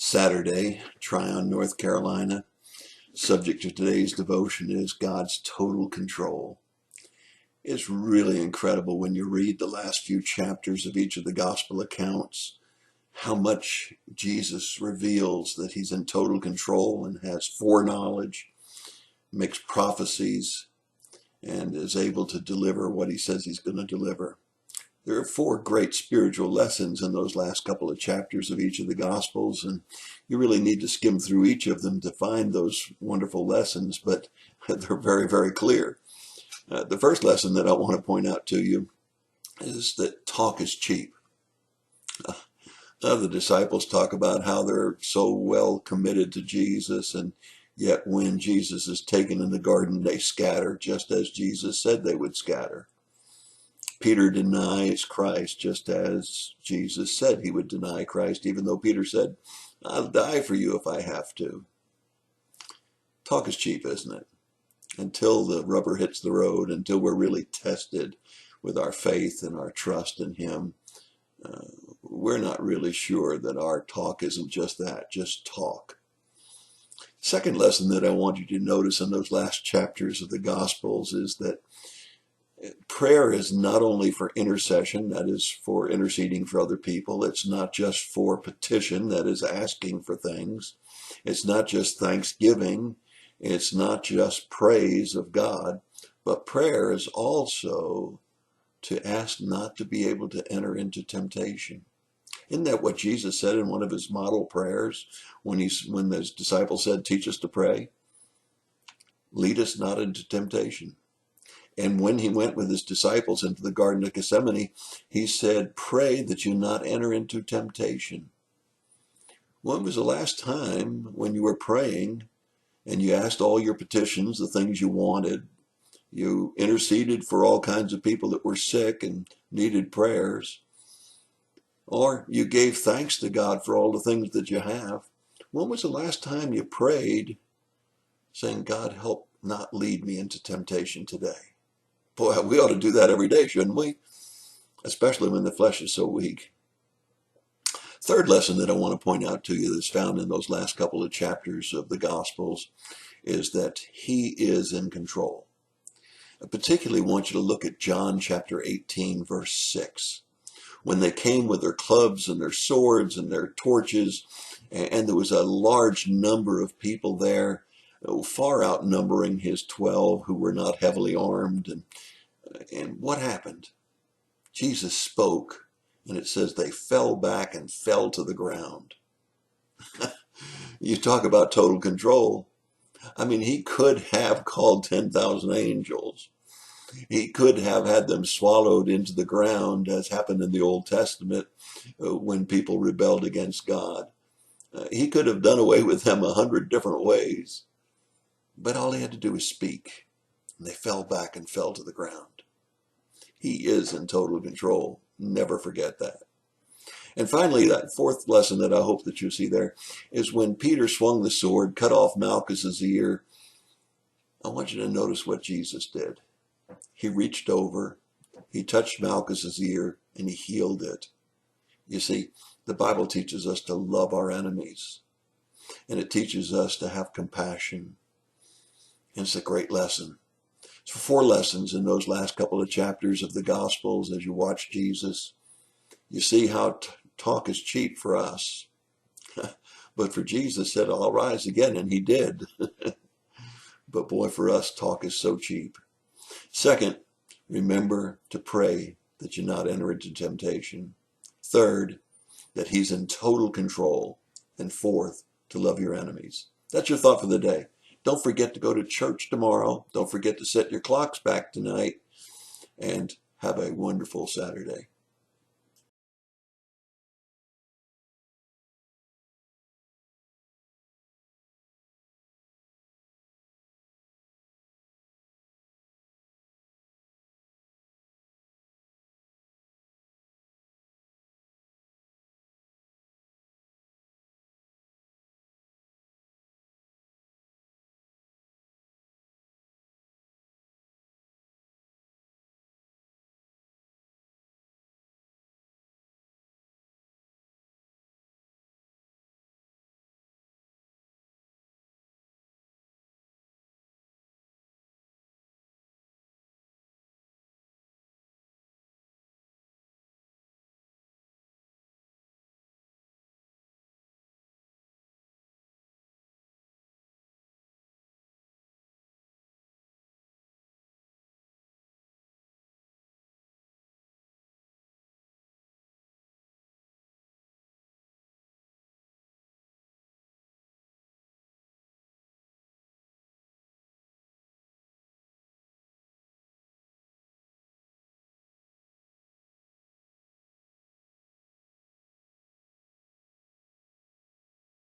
Saturday, Tryon, North Carolina. Subject of today's devotion is God's total control. It's really incredible when you read the last few chapters of each of the gospel accounts, how much Jesus reveals that he's in total control and has foreknowledge, makes prophecies, and is able to deliver what he says he's going to deliver. There are four great spiritual lessons in those last couple of chapters of each of the Gospels, and you really need to skim through each of them to find those wonderful lessons, but they're very, very clear. The first lesson that I want to point out to you is that talk is cheap. The disciples talk about how they're so well committed to Jesus, and yet when Jesus is taken in the garden, they scatter just as Jesus said they would scatter. Peter denies Christ just as Jesus said he would deny Christ, even though Peter said, I'll die for you if I have to. Talk is cheap, isn't it? Until the rubber hits the road, until we're really tested with our faith and our trust in him, we're not really sure that our talk isn't just that, just talk. Second lesson that I want you to notice in those last chapters of the Gospels is that prayer is not only for intercession, that is for interceding for other people. It's not just for petition, that is asking for things. It's not just thanksgiving. It's not just praise of God. But prayer is also to ask not to be able to enter into temptation. Isn't that what Jesus said in one of his model prayers when his disciples said, teach us to pray? Lead us not into temptation. And when he went with his disciples into the Garden of Gethsemane, he said, pray that you not enter into temptation. When was the last time when you were praying and you asked all your petitions, the things you wanted, you interceded for all kinds of people that were sick and needed prayers, or you gave thanks to God for all the things that you have? When was the last time you prayed saying, God, help not lead me into temptation today? Boy, we ought to do that every day, shouldn't we? Especially when the flesh is so weak. Third lesson that I want to point out to you that's found in those last couple of chapters of the Gospels is that he is in control. I particularly want you to look at John chapter 18, verse 6. When they came with their clubs and their swords and their torches, and there was a large number of people there, far outnumbering his 12 who were not heavily armed. And what happened? Jesus spoke, and it says they fell back and fell to the ground. You talk about total control. I mean, he could have called 10,000 angels. He could have had them swallowed into the ground, as happened in the Old Testament when people rebelled against God. He could have done away with them 100 different ways. But all he had to do was speak, and they fell back and fell to the ground. He is in total control. Never forget that. And finally, that fourth lesson that I hope that you see there is when Peter swung the sword, cut off Malchus's ear. I want you to notice what Jesus did. He reached over, he touched Malchus's ear, and he healed it. You see, the Bible teaches us to love our enemies, and it teaches us to have compassion. And it's a great lesson. So 4 lessons in those last couple of chapters of the Gospels as you watch Jesus. You see how talk is cheap for us. But for Jesus said, I'll rise again, and he did. But boy, for us, talk is so cheap. Second, remember to pray that you not enter into temptation. Third, that he's in total control. And fourth, to love your enemies. That's your thought for the day. Don't forget to go to church tomorrow. Don't forget to set your clocks back tonight. And have a wonderful Saturday.